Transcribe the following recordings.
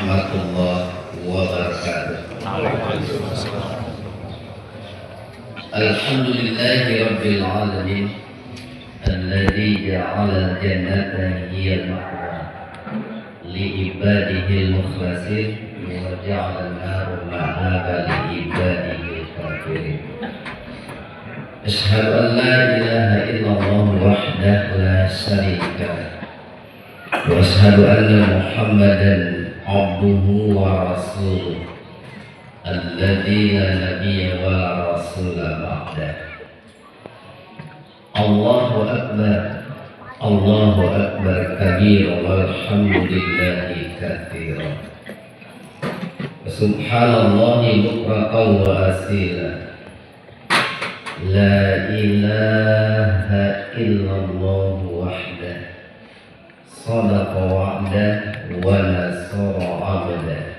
warahmatullahi wabarakatuh. Alhamdulillahi rabbil alamin alladzi ja'ala jannata hiya al-ma'wa li ibadihi al-mukhlasin wa ja'ala an-nara ma'aba li ibadihi al-kafirin. Asyhadu an la ilaha illallah wahdahu la syarika lah wa asyhadu anna Muhammadan abduhu wa rasuluh alladzi la nabiyya wa la rasula ba'dah. Allahu akbar kabira walhamdulillahi katsira. Subhanallahi bukratan wa asila. La ilaha illallah wahdah sadaqa wa'dah wa nasara 'abdah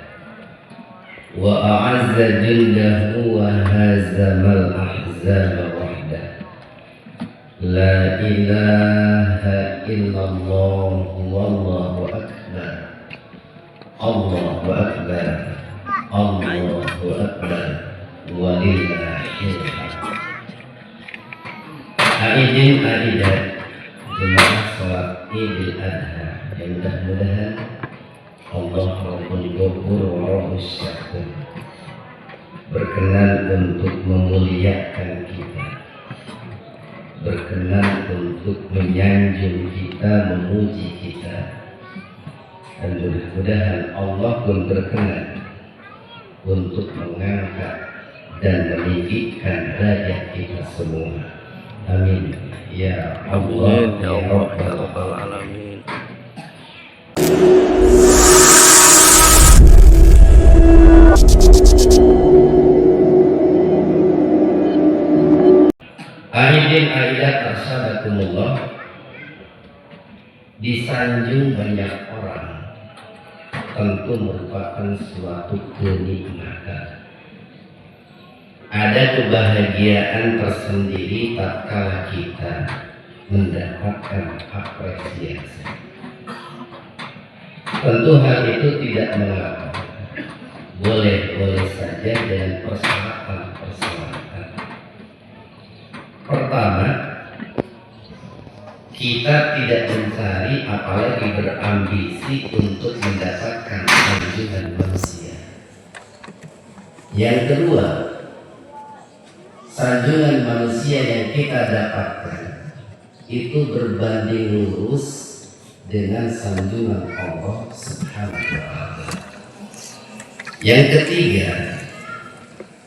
wa a'azza jundahu wa hazamal ahzaba wahdah. La ilaha illallah wallahu akbar. Allahu akbar. Allahu akbar walillahil hamd. Aidin aidat jemaah salat Idul Adha yang mudah-mudahan Allah Rabbul Ghafur wa Rabbus Syakur berkenan untuk memuliakan kita, berkenan untuk menyanjung kita, memuji kita, dan mudah-mudahan Allah pun berkenan untuk mengangkat dan meninggikan derajat kita semua. Amin ya Allah ya Rabbal alamin. Aidin aidat arsadakumullah, disanjung banyak orang tentu merupakan suatu kenikmatan. Ada kebahagiaan tersendiri tatkala kita mendapatkan apresiasi. Tentu hal itu tidak mengapa, boleh-boleh saja dengan persyaratan-persyaratan. Pertama, kita tidak mencari apalagi berambisi untuk mendapatkan sanjungan manusia. Yang kedua, sanjungan manusia yang kita dapatkan itu berbanding lurus dengan sanjungan Allah Subhanahu wa ta'ala. Yang ketiga,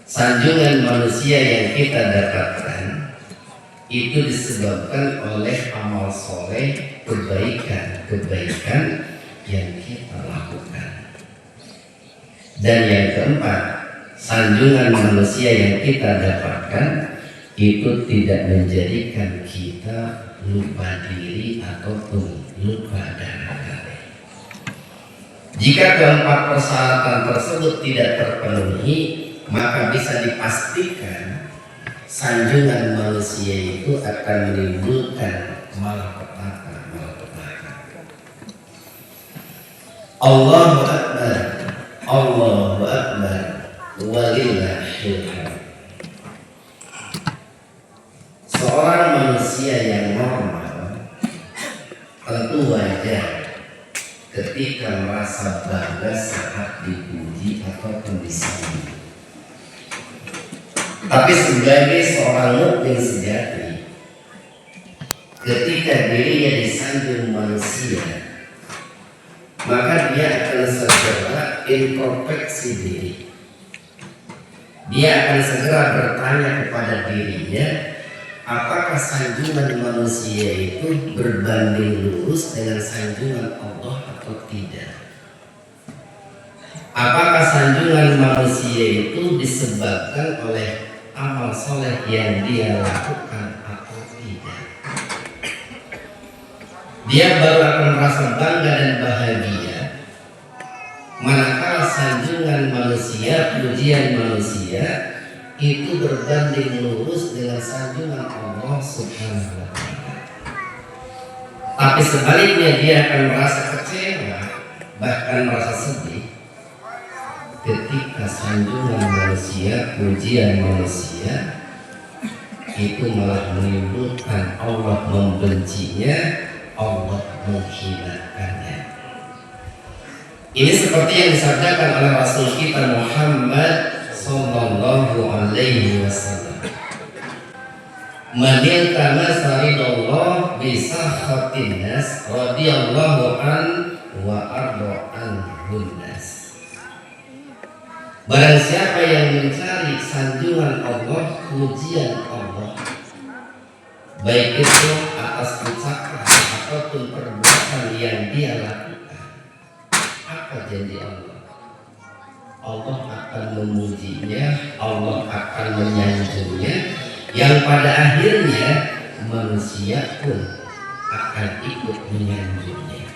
sanjungan manusia yang kita dapatkan itu disebabkan oleh amal soleh, kebaikan yang kita lakukan. Dan yang keempat, sanjungan manusia yang kita dapatkan itu tidak menjadikan kita lupa diri ataupun lupa dana. Jika keempat persyaratan tersebut tidak terpenuhi, maka bisa dipastikan sanjungan manusia itu akan menimbulkan malapetaka. Allahu akbar, Allahu akbar, walillahil hamd. Seorang manusia yang normal tentu wajar ketika merasa bangga saat dipuji ataupun disanjung. Tapi sebagai seorang mukmin sejati, ketika dirinya disanjung manusia, maka dia akan segera introspeksi diri. Dia akan segera bertanya kepada dirinya, apakah sanjungan manusia itu berbanding lurus dengan sanjungan Allah atau tidak? Apakah sanjungan manusia itu disebabkan oleh amal soleh yang dia lakukan atau tidak? Dia baru akan merasa bangga dan bahagia manakala sanjungan manusia, pujian manusia itu berbanding lurus dengan sanjungan Allah Subhanahu wa ta'ala. Tapi sebaliknya dia akan merasa kecewa, bahkan merasa sedih ketika sanjungan manusia, pujian manusia itu malah menimbulkan Allah membencinya, Allah menghinakannya. Ini seperti yang disabdakan oleh Rasul kita Muhammad sallallahu alaihi wasallam. Manil kana saridallah bisakhatin nas radhiyallahu an wa arda anhun nas. Barang siapa yang mencari sanjungan Allah, pujian Allah, baik itu atas ucapan ataupun perbuatan yang dia lakukan, apa janji Allah? Allah akan memujinya, Allah akan menyanjungnya, yang pada akhirnya manusia pun akan ikut menyanjungnya.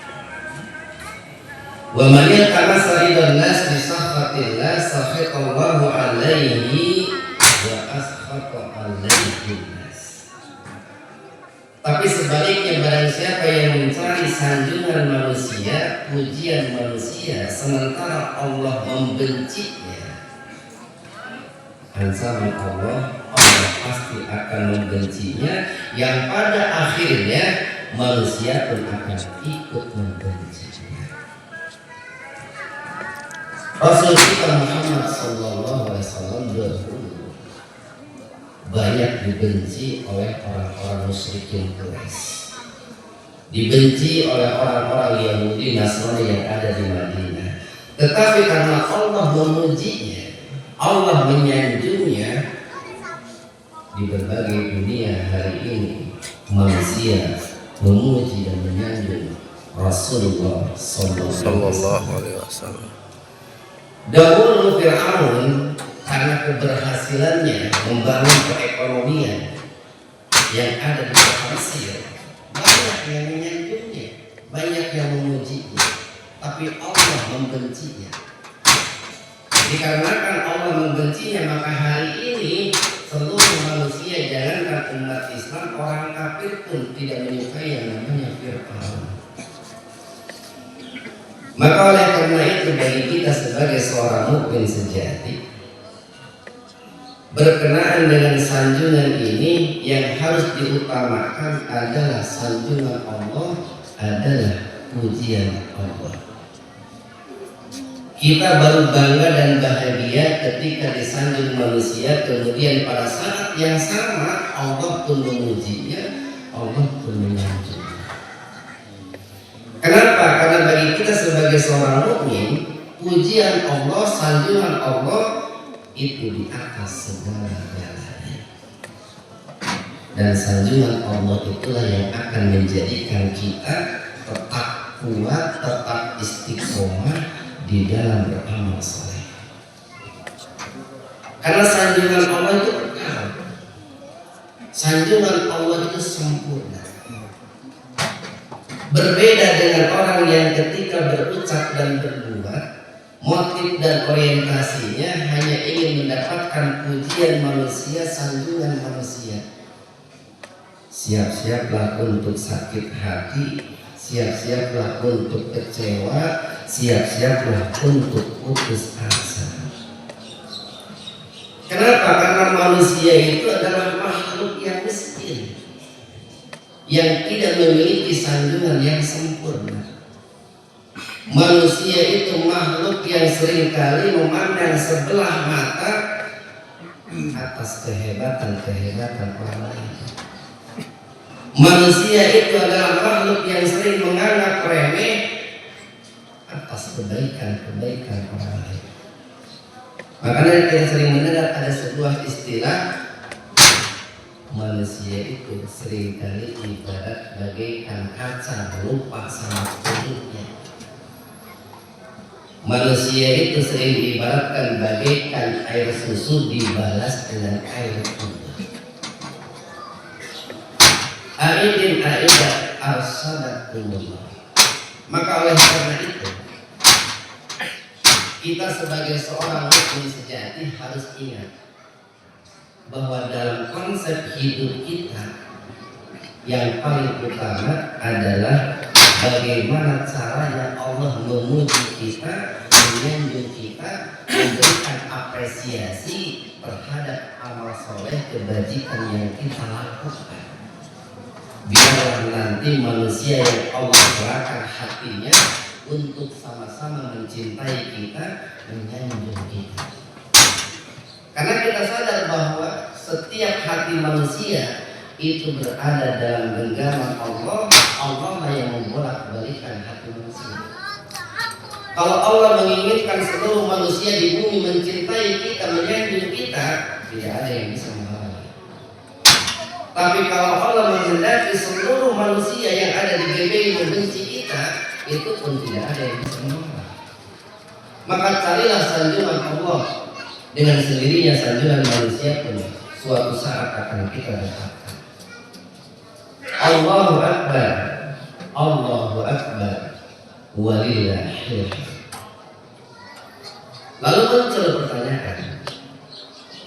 Wa man yatama saridan nas bi sakhatillah sakhatallahu alaihi wa askhata alaihi nas. Tapi sebaliknya, barang siapa yang mencari sanjungan manusia, pujian manusia, sementara Allah membencinya, ancaman Allah pasti akan membencinya, yang pada akhirnya manusia pun akan ikut membencinya. Rasul kita Muhammad sallallahu alaihi wasallam dahulu banyak dibenci oleh orang-orang musyrikin Quraisy, dibenci oleh orang-orang Yahudi Nasrani yang ada di Madinah. Tetapi karena Allah memujinya, Allah menyanjungnya, di berbagai dunia hari ini manusia memuji dan menyanjung Rasulullah sallallahu alaihi wasallam. Dahulu Fir'aun karena keberhasilannya membangun perekonomian yang ada di Mesir, banyak yang menyanjungnya, banyak yang memujinya, tapi Allah membencinya. Dikarenakan Allah membencinya, maka hari ini seluruh manusia, jangankan umat Islam, orang kafir pun tidak menyukai yang namanya Fir'aun. Maka oleh karena itu, bagi kita sebagai seorang mukmin sejati, berkenaan dengan sanjungan ini, yang harus diutamakan adalah sanjungan Allah, adalah pujian Allah. Kita baru bangga dan bahagia ketika disanjung manusia, kemudian pada saat yang sama Allah pun memujinya, Allah pun menyanjungnya. Kenapa? Karena bagi kita sebagai seorang mukmin, pujian Allah, sanjungan Allah itu di atas segala-galanya. Dan sanjungan Allah itulah yang akan menjadikan kita tetap kuat, tetap istiqomah di dalam beramal saleh. Karena sanjungan Allah itu kekal, sanjungan Allah itu sempurna. Berbeda dengan orang yang ketika berucap dan berbuat, motif dan orientasinya hanya ingin mendapatkan pujian manusia, sanjungan manusia. Siap-siaplah untuk sakit hati, siap-siaplah untuk kecewa, siap-siaplah untuk putus asa. Kenapa? Karena manusia itu adalah makhluk yang miskin, yang tidak memiliki sanjungan yang sempurna. Manusia itu makhluk yang seringkali memandang sebelah mata atas kehebatan-kehebatan orang lain. Manusia itu adalah makhluk yang sering menganggap remeh atas kebaikan-kebaikan orang lain. Makanya kita sering mendengar ada sebuah istilah, manusia itu seringkali ibarat bagaikan kaca, lupa sama kulitnya. Manusia itu sering diibaratkan bagaikan air susu dibalas dengan air tuba. Aidin aidat arsadakumullah. Maka oleh karena itu, kita sebagai seorang mukmin sejati harus ingat bahwa dalam konsep hidup kita yang paling utama adalah bagaimana caranya Allah memuji kita, menyanjung kita, dan apresiasi terhadap amal soleh kebajikan yang kita lakukan. Biarlah nanti manusia yang Allah gerakan hatinya untuk sama-sama mencintai kita, menyanjung kita. Karena kita sadar bahwa setiap hati manusia itu berada dalam genggaman Allah. Allah lah yang membolak-balikan hati manusia. Kalau Allah menginginkan seluruh manusia di bumi mencintai kita, menyanjung kita, tidak ada yang bisa menghalangi. Tapi kalau Allah menghendaki seluruh manusia yang ada di GBI membenci kita, itu pun tidak ada yang bisa menghalangi. Maka carilah sanjungan Allah. Dengan sendirinya sanjungan manusia pun suatu saat akan kita dapatkan. Allahu Akbar, Allahu Akbar, walillahil hamd. Lalu muncul pertanyaan,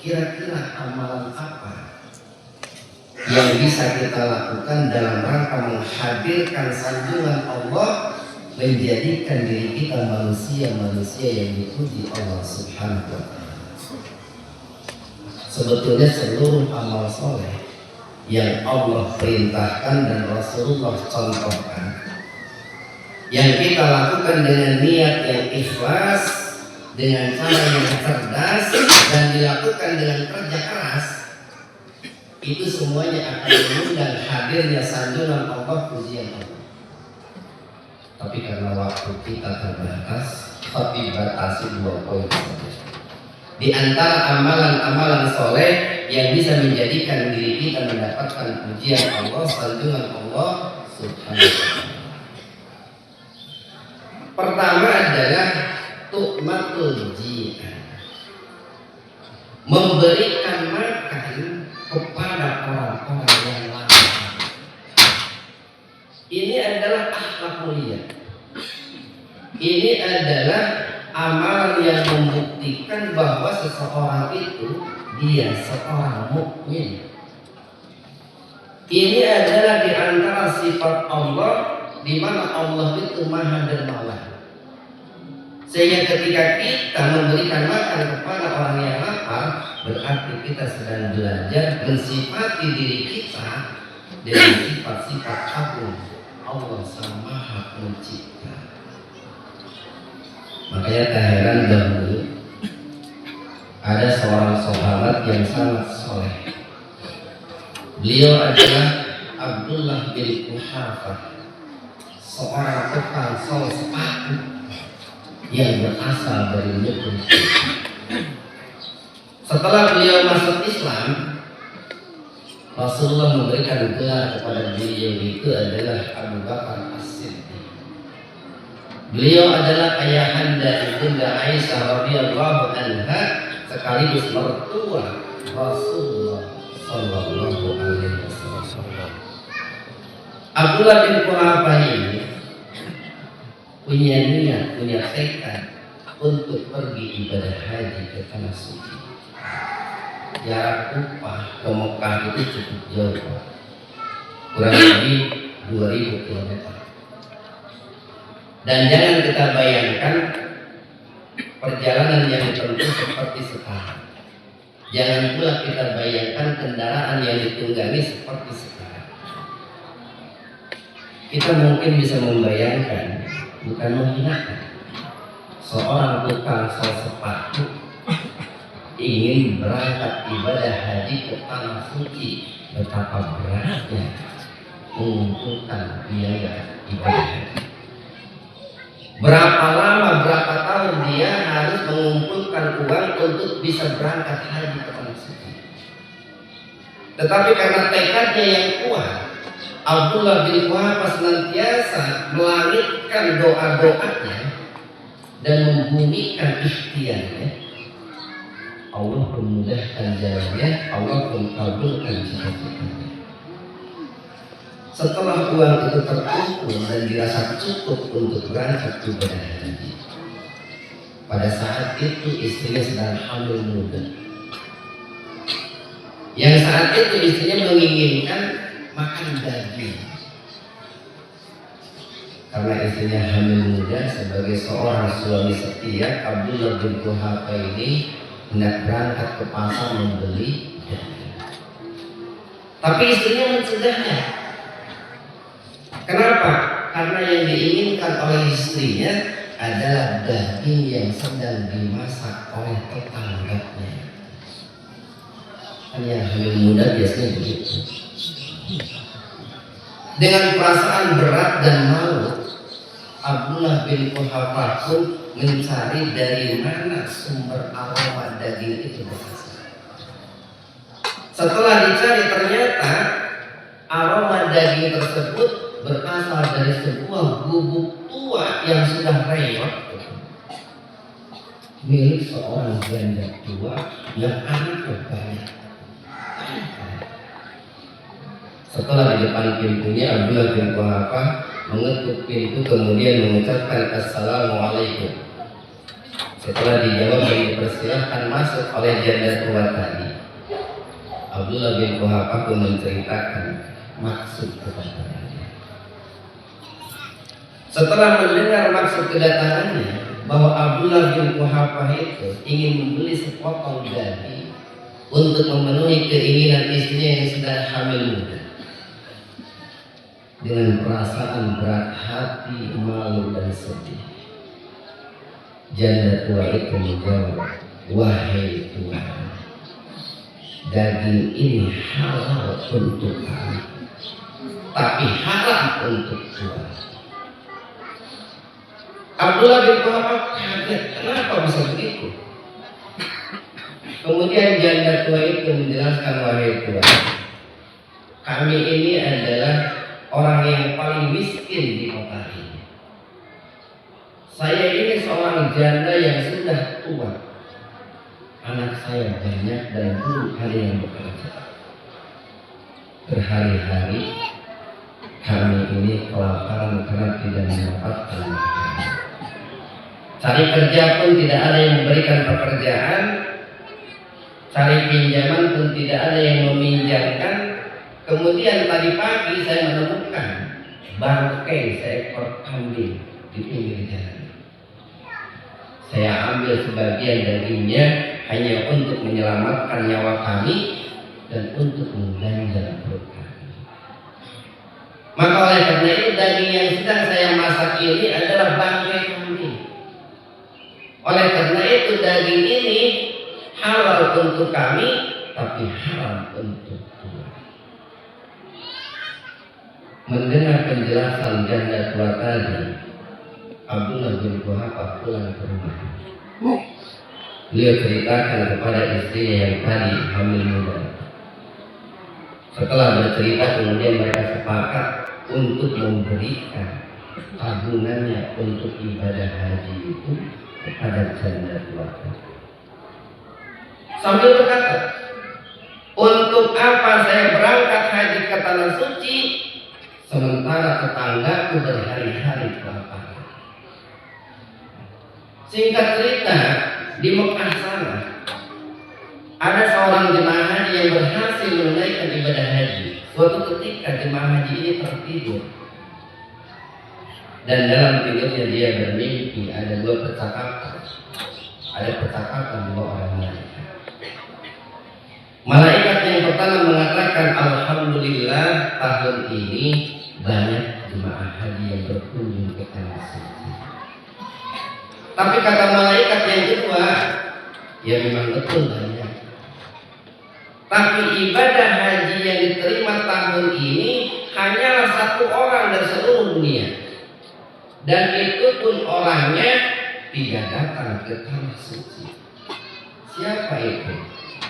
kira-kira amalan apa yang bisa kita lakukan dalam rangka menghadirkan sanjungan Allah, menjadikan diri kita manusia-manusia yang dipuji Allah Subhanahu wa Ta'ala. Sebetulnya seluruh amal soleh yang Allah perintahkan dan Rasulullah contohkan, yang kita lakukan dengan niat yang ikhlas, dengan cara yang cerdas, dan dilakukan dengan kerja keras, itu semuanya akan mengundang hadirnya sanjungan Allah, pujian Allah. Tapi karena waktu kita terbatas, tapi batasi 2 poin saja. Di antara amalan-amalan soleh yang bisa menjadikan diri kita mendapatkan pujian Allah, sanjungan Allah Subhanahu wa Ta'ala. Pertama adalah tu'matul ji'an, memberikan makan kepada orang-orang yang lapar. Ini adalah akhlak mulia. Ini adalah amal yang membuktikan bahwa seseorang itu dia seorang mukmin. Ini adalah di antara sifat Allah, di mana Allah itu Maha Dermawan. Sehingga ketika kita memberikan makan kepada orang yang lapar, berarti kita sedang belajar mensifati diri kita dengan sifat-sifat agung Allah Sang Maha Pencipta. Makanya tak heran dahulu ada seorang sahabat yang sangat soleh. Beliau adalah Abdullah bin Quhafah, seorang tukang sol sepatu yang berasal dari negeri. Setelah beliau masuk Islam, Rasulullah memberikan gelar kepada beliau, itu adalah Abu Bakar As-Siddiq. Beliau adalah ayahanda ibunda Aisyah radhiyallahu anha, sekaligus mertua Rasulullah sallallahu alaihi wasallam. Abdullah bin Quhafah ini punya niat, punya tekad untuk pergi ibadah haji ke tanah suci. Jarak upah ke Mekah itu cukup jauh, kurang lebih 2000 km. Dan jangan kita bayangkan perjalanan yang ditempuh seperti sekarang. Jangan pula kita bayangkan kendaraan yang ditunggangi seperti sekarang. Kita mungkin bisa membayangkan, bukan menghinakan, seorang tukang sol sepatu ingin berangkat ibadah haji ke tanah suci, betapa beratnya mengumpulkan biaya ibadah haji. Berapa lama, berapa tahun dia harus mengumpulkan uang untuk bisa berangkat haji ke tanah suci. Tetapi karena tekadnya yang kuat, Abdullah bin Quhafah senantiasa melangitkan doa-doanya dan membumikan ikhtiarnya. Allah memudahkan jalannya, Allah mengabulkan cita-citanya. Setelah uang itu terkumpul dan dirasa cukup untuk berangkat ibadah haji, pada saat itu istrinya sedang hamil muda. Yang saat itu istrinya menginginkan makan daging. Karena istrinya hamil muda, sebagai seorang suami setia, Abdullah bin Quhafah ini hendak berangkat ke pasar membeli daging. Tapi istrinya mencegahnya. Kenapa? Karena yang diinginkan oleh istrinya adalah daging yang sedang dimasak oleh tetangganya. Kan yang hamil muda biasanya begitu. Dengan perasaan berat dan malu, Abdullah bin Quhafah pun mencari dari mana sumber aroma daging itu berasal. Setelah dicari, ternyata aroma daging tersebut berasal dari sebuah gubuk tua yang sudah reot milik seorang janda tua yang anaknya banyak. Setelah di depan pintunya, Abdullah bin Quhafah mengetuk pintu kemudian mengucapkan Assalamualaikum. Setelah dijawab dan dipersilahkan masuk oleh janda tua tadi, Abdullah bin Quhafah pun menceritakan maksud kedatangannya. Setelah mendengar maksud kedatangannya, bahwa Abdullah bin Quhafah itu ingin membeli sepotong daging untuk memenuhi keinginan istrinya yang sedang hamil muda. Dengan perasaan berat hati, malu dan sedih, janda tua itu menjawab, wahai Tuhan, daging ini halal untuk kami, tapi haram untuk Tuhan. Abdullah bin Quhafah kaget, kenapa bisa begitu? Kemudian janda tua itu menjelaskan, wahai Tuhan, kami ini adalah orang yang paling miskin di kota ini. Saya ini seorang janda yang sudah tua. Anak saya banyak dan belum ada yang bekerja. Berhari-hari kami ini kelaparan karena tidak mendapatkan makanan. Cari kerja pun tidak ada yang memberikan pekerjaan. Cari pinjaman pun tidak ada yang meminjamkan. Kemudian tadi pagi saya menemukan bangkai seekor kambing di pinggir jalan. Saya ambil sebagian dagingnya hanya untuk menyelamatkan nyawa kami dan untuk mengganjal perut kami. Maka oleh karena itu daging yang sedang saya masak ini adalah bangkai kambing. Oleh karena itu daging ini halal untuk kami, tapi haram untuk Tuhan. Mendengar penjelasan janda tua tadi, Abdullah bin Quhafah pulang ke rumah. Beliau ceritakan kepada istrinya yang tadi hamil muda. Setelah bercerita, kemudian mereka sepakat untuk memberikan tabungannya untuk ibadah haji itu kepada janda tua tadi. Sambil berkata, untuk apa saya berangkat haji ke tanah suci sementara tetanggaku berhari-hari kelaparan. Singkat cerita, di Mekah sana ada seorang jemaah haji yang berhasil menunaikan ibadah haji. Suatu ketika jemaah haji ini tertidur, dan dalam tidurnya dia bermimpi ada dua percakapan. Ada percakapan dua orang malaikat. Malaikat yang pertama mengatakan, alhamdulillah tahun ini banyak jemaah haji yang berkunjung ke tanah suci. Tapi kata malaikat yang kedua, ya memang betul banyak. Tapi ibadah haji yang diterima tahun ini hanyalah satu orang dari seluruh dunia. Dan itu pun orangnya tidak datang ke tanah suci. Siapa itu?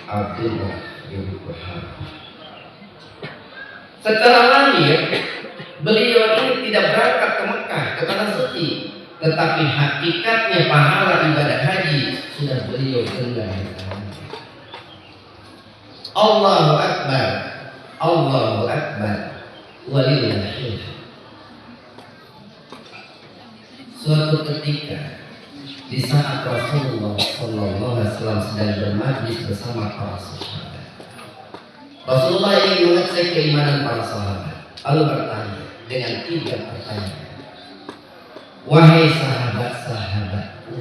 Abdullah bin Quhafah. Secara lahir beliau ini tidak berangkat ke Mekah, ke tanah suci, tetapi hakikatnya pahala ibadah haji sudah beliau genggam. Allahu Akbar, Allahu Akbar, walillahil. Suatu ketika di saat Rasulullah SAW sedang bermajlis bersama para sahabat, Rasulullah ingin mengecek keimanan para sahabat, lalu bertanya dengan 3 pertanyaan. Wahai sahabat-sahabatku,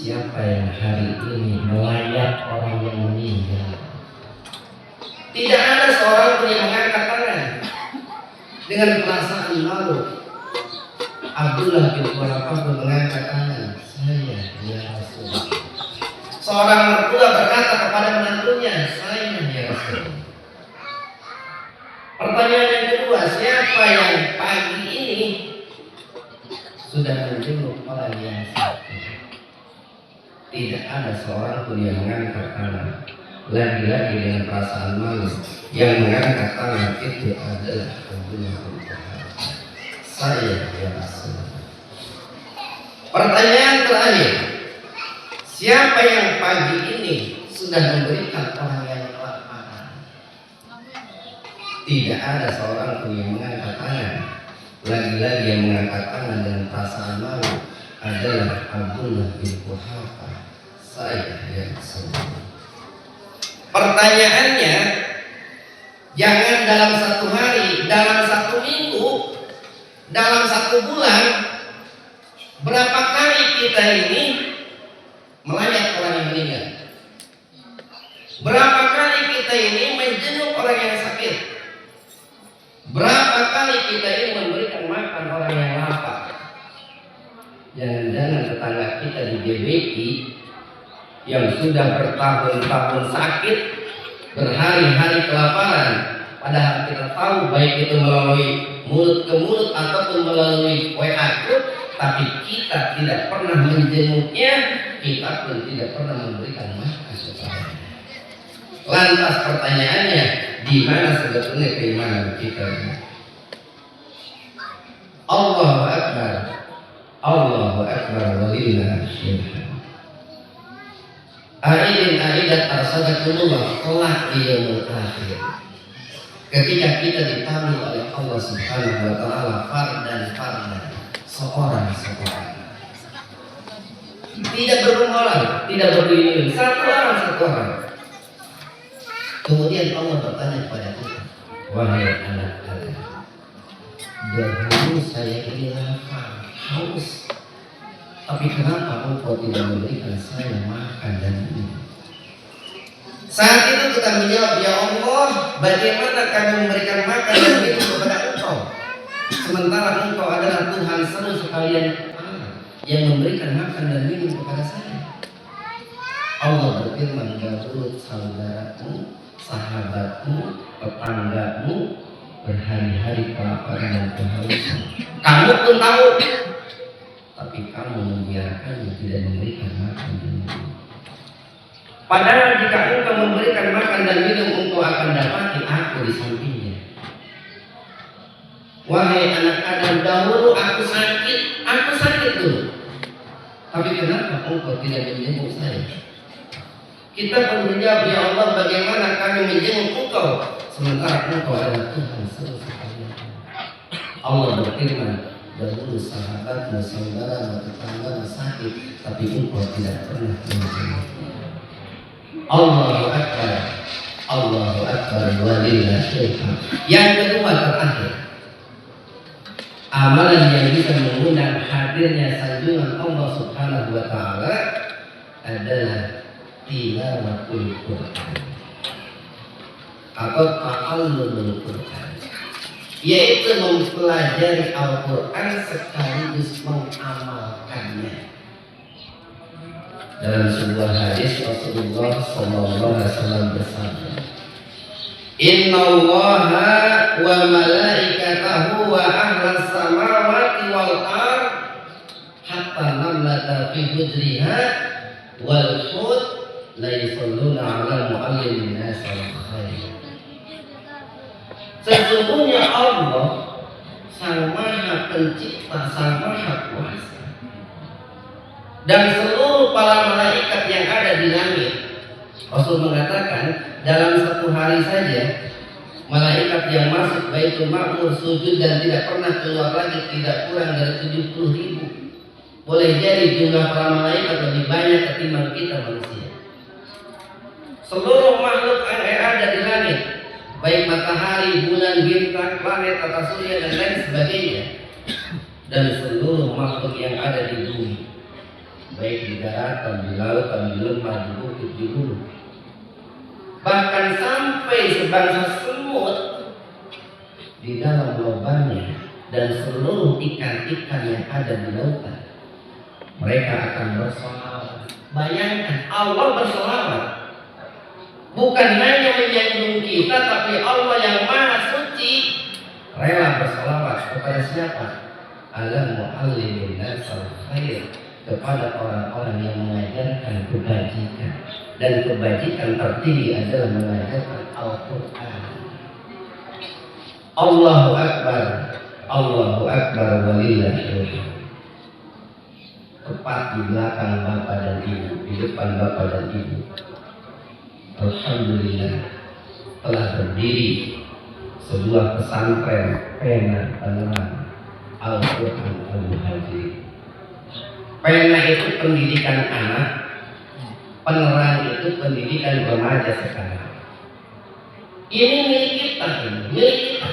siapa yang hari ini melayat orang yang meninggal. Tidak ada seorang pun yang mengangkat tangan dengan perasaan malu. Abdullah bin Quhafa pun mengangkat tangan, saya ya Rasulullah. Seorang mertua berkata kepada menantunya, saya ya Rasulullah. Pertanyaan yang kedua, siapa yang pagi ini sudah menjenguk orang yang sakit? Tidak ada seorang pun yang mengangkat tangan. Lagi-lagi dengan perasaan malu. Yang mengangkat tangan itu adalah Abdullah bin Quhafa. Saya ya Rasulullah. Pertanyaan terakhir, siapa yang pagi ini sudah memberikan orang yang telah makan? Tidak ada seorang pun yang mengangkat tangan. Lagi-lagi yang mengangkat tangan dengan perasaan malu adalah Abdullah bin Quhafa. Saya ya Rasulullah. Pertanyaannya, jangan dalam satu hari, dalam satu minggu, dalam satu bulan, berapa kali kita ini melayat orang yang meninggal? Berapa kali kita ini menjenguk orang yang sakit? Berapa kali kita ini memberikan makan orang yang lapar? Jangan-jangan tetangga kita di GBI yang sudah bertahun-tahun sakit, berhari-hari kelaparan, padahal kita tahu baik itu melalui mulut ke mulut ataupun melalui WA group, tapi kita tidak pernah menjenguknya, kita pun tidak pernah memberikan makan kepadanya. Lantas pertanyaannya, di mana sebetulnya keimanan kita? Allahu Akbar, Allahu Akbar, walillahil Aidat arsadakumullah kelak di yaumul akhir. Ketika kita dipanggil oleh Allah Subhanahu wa taala fardan, seorang. Tidak bergumpulan, tidak berdiri, satu orang. Kemudian Allah bertanya kepada kita, wahai anak-anak, dahulu saya ini lapar, haus, tapi kenapa engkau tidak memberikan saya makan dan minum? Saat itu kita menjawab, ya Allah, bagaimana kami memberikan makan dan minum kepada engkau, sementara engkau adalah Tuhan seluruh sekalian yang memberikan makan dan minum kepada saya. Allah berfirman, dahulu saudaramu, sahabatmu, tetanggamu berhari-hari kelaparan dan kehausan. Kamu pun tahu, tapi kamu membiarkannya, tidak memberikan makan dan minum. Padahal jika engkau memberikan makan dan minum, engkau akan dapati aku di sampingnya. Wahai anak Adam, dahulu aku sakit dulu. Tapi kenapa engkau tidak menjenguk saya? Kita pun menjawab, ya Allah, bagaimana kami menjenguk engkau, sementara engkau adalah Tuhan seluruh sekalian. Allah berfirman, dahulu sahabatmu, saudaramu, tetanggamu sakit, tapi engkau tidak pernah menjenguknya. Allahu Akbar, Allahu Akbar, walillahil hamd. Yang kedua terakhir, amalan yang bisa mengundang hadirnya sanjungan Allah Subhanahu wa taala adalah tilawatul Quran atau ta'allumul Quran, yaitu mempelajari Al-Quran sekaligus mengamalkannya. Dalam sebuah hadis Rasulullah SAW bersabda, Inna Allaha wa malaikatahu wa ahlas samawati wal ard hatta namlata fi hujriha wal hud la yusalluna ala muallimin nas al-khair. Sesungguhnya Allah Sang Maha Pencipta, Sang Maha Kuasa, dan seluruh para malaikat yang ada di langit. Rasul mengatakan, dalam satu hari saja malaikat yang masuk Baitul Ma'mur sujud dan tidak pernah keluar lagi tidak kurang dari 70.000. Boleh jadi jumlah para malaikat lebih banyak ketimbang kita manusia. Seluruh makhluk yang ada di langit, baik matahari, bulan, bintang, planet, tata surya dan lain sebagainya, dan seluruh makhluk yang ada di bumi, baik di daratan, di lautan, di lembah, di bukit, di gunung. Bahkan sampai sebangsa semut di dalam lubangnya dan seluruh ikan-ikan yang ada di lautan, mereka akan bersolawat. Bayangkan Allah bersolawat, bukan hanya menyanjung kita, tapi Allah yang maha suci rela bersolawat kepada siapa? Ala mu'allimin nasal khair, kepada orang-orang yang mengajarkan kebajikan, dan kebajikan tertinggi adalah mengajarkan Al-Quran. Allahu Akbar, Allahu Akbar walillahil. Tepat di belakang bapak dan ibu, di depan bapak dan ibu, alhamdulillah telah berdiri sebuah pesantren pena penerang Al-Quran Al-Muhajirin. Pena itu pendidikan anak, penerang itu pendidikan remaja sekarang. Ini milik kita, milik kita,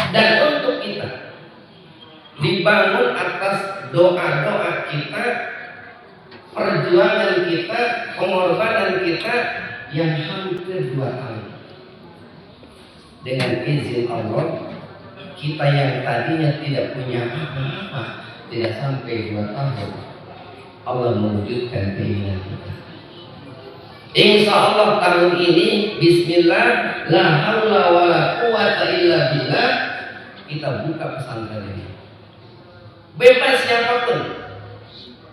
dan untuk kita, dibangun atas doa-doa kita, perjuangan kita, pengorbanan kita yang hampir 2 tahun. Dengan izin Allah, kita yang tadinya tidak punya apa-apa, tidak sampai 2 tahun, Allah mewujudkan keinginan kita. Insya Allah tahun ini, Bismillah, la haula wa la quwata illa billah, kita buka pesantren ini. Bebas siapapun,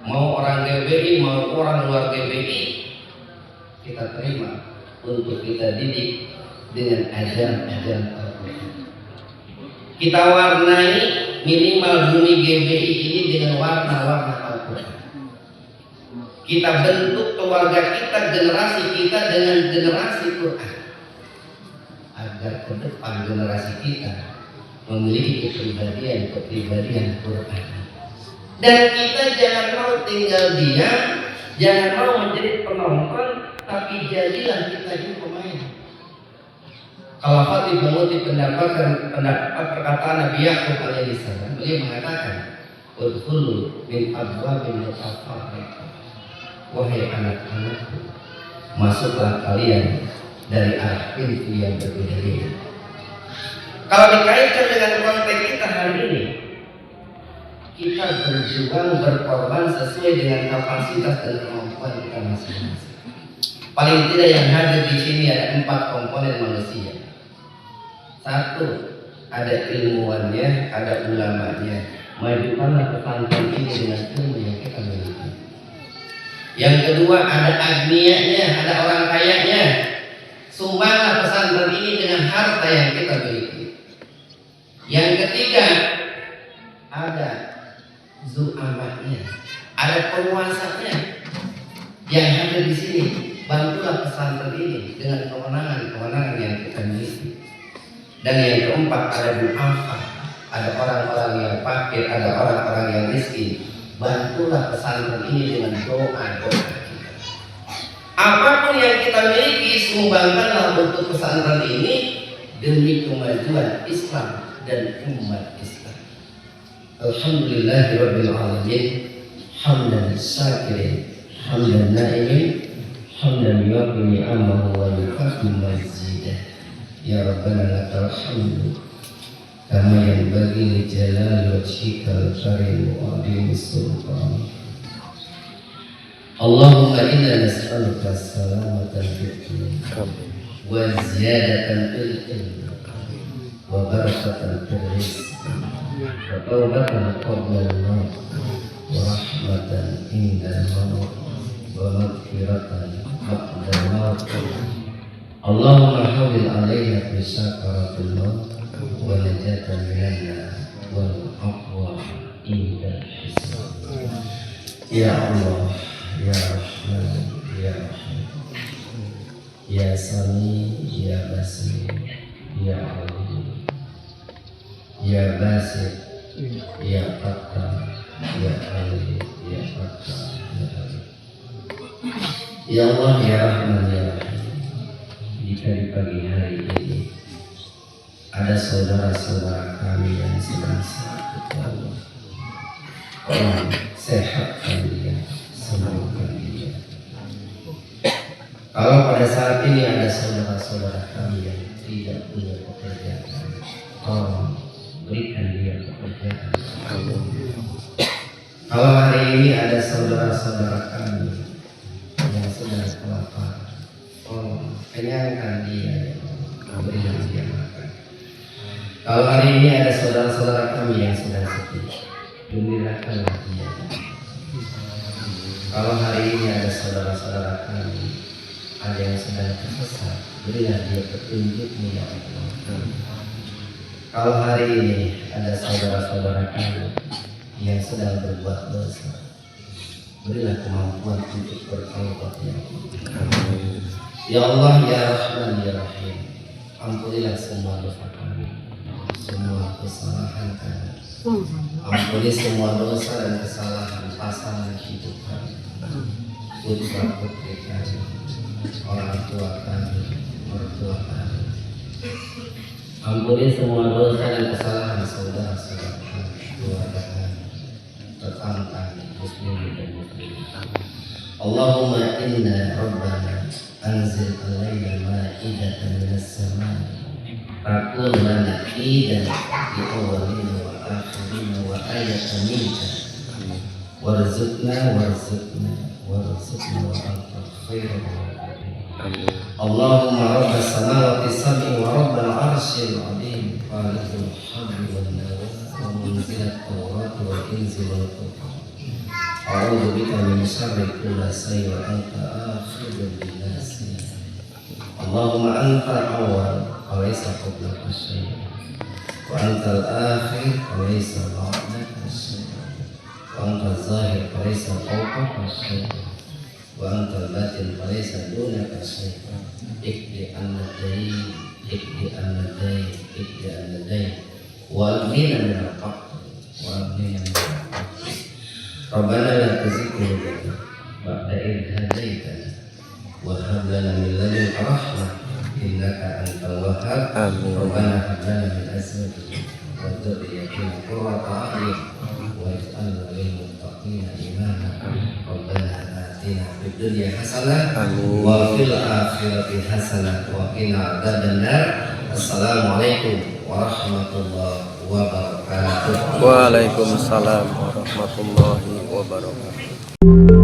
mau orang GBI, mau orang luar GBI, kita terima untuk kita didik dengan ajaran-ajaran Al-Quran. Kita warnai minimal bumi GBI ini dengan warna-warna Al-Quran. Kita bentuk keluarga kita, generasi kita dengan generasi Quran, agar ke depan generasi kita memiliki kepribadian Quran. Dan kita jangan mau tinggal diam, jangan mau menjadi penonton, tapi jadilah kita ini pemain. Kalau Khatib mengutip pendapat perkataan Nabi Yakub alaihissalam, beliau mengatakan, "Udkhulu min abwabin mutafarriqah." Wahai anak-anakku, masuklah kalian dari arah pintu yang berbeda-beda. Kalau dikaitkan dengan konteks kita hari ini, kita berjuang, berkorban sesuai dengan kapasitas dan kemampuan kita masing-masing. Paling tidak yang hadir di sini ada 4 komponen manusia. 1, ada ilmuwannya, ada ulamanya. Majukanlah pesantren ini dengan ilmu yang kita miliki. Yang kedua, ada agnianya, ada orang kayanya. Sumbanglah pesantren ini dengan harta yang kita miliki. Yang ketiga, ada zu'amanya, ada penguasanya yang hadir di sini. Bantulah pesantren ini dengan kewenangan yang kita miliki. Dan yang keempat, ada du'afa, ada orang-orang yang fakir, ada orang-orang yang miskin. Bantulah pesantren ini dengan doa-doa kita. Apapun yang kita miliki, sumbangkanlah untuk pesantren ini demi kemajuan Islam dan umat Islam. Alhamdulillahirabbil alamin, hamdan syakirin, hamdan na'imin, hamdan yuwafi ni'amahu wa yukafi mazidah. Ya Rabbana lakal hamdu kama yanbaghi li jalali wajhikal karim wa 'azimis sultan. Allahumma inna nas'aluka salamatan fid din wa ziyadatan fil ilm wa barakatan fil rizq wa tawbatan qabla al-maut wa rahmatan inda al-maut wa maghfiratan ba'da al-maut. Allahumma hawil alaina fi sakaratil maut wa najatan minan nar wal aqwa inda hisab. Ya Allah, ya Rahman, ya Rahim, ya Sami, ya Basir, ya Alim, ya Basir, ya Fattah, ya Ali, ya Fattah, ya Ali. Ya Allah, ya Rahman, ya Rahim, jika di pagi hari ini ada saudara-saudara kami yang sedang sakit, ya Allah, tolong sehatkan dia, Kalau pada saat ini ada saudara-saudara kami yang tidak punya pekerjaan, tolong berikan dia pekerjaan. Kalau hari ini ada saudara-saudara kami yang sedang kelaparan, tolong kenyangkan dia, berikan dia makan. Kalau hari ini ada saudara-saudara kami yang sedang sedih, gembirakanlah dia. Kalau hari ini ada saudara-saudara kami ada yang sedang tersesat, berilah dia petunjukmu ya Allah. Kalau hari ini ada saudara-saudara kami yang sedang berbuat dosa, berilah kemampuan untuk bertaubat ya Allah. Ya Allah, ya Rahman, ya Rahim, ampunilah semua dosa kami, semua kesalahan kami. Ampuni semua dosa dan kesalahan pasangan hidup kami, putra putri kami, orang tua kami, mertua kami. Ampuni semua dosa dan kesalahan saudara-saudara kami, keluarga kami, tetangga kami, muslimin dan muslimat. Allahumma inna rabbana anzil alaina ma'idatan minas samai takun lana idan di awalina wa akhirina wa ayatan minka warzuqna wa anta khairul raziqin. Allahumma rabbas samawati sab'i wa rabbal arsyil azim falikul habli wan nawa wa munzilat tawrat wa inzilal qur'an. A'udzu bika min syarri kulli shay'in wa anta akhirul binasi. Allahumma anta awwal wa laysa qablaka syai', wa anta al-akhir wa laysa ba'daka syai', wa anta az-zahir wa laysa fawqaka syai', wa anta al-batin wa laysa dunaka syai'. Ikdi an-nadain, ikdi an-nadain, ikdi an-nadain, wa aghnina min al-faqr, wa aghnina min al-faqr. Rabbana la tuzigh qulubana ba'da idh hadaytana wa hab lana min ladunka rahmah innaka antal wahhab. Rabbana hab lana min azwajina wa dhurriyyatina qurrata a'yun waj'alna lil muttaqina imama. Rabbana atina fid dunya hasanah wa fil akhirati hasanah wa qina adzabannar. Assalamualaikum warahmatullahi wabarakatuh. Waalaikumsalam warahmatullahi wabarakatuh.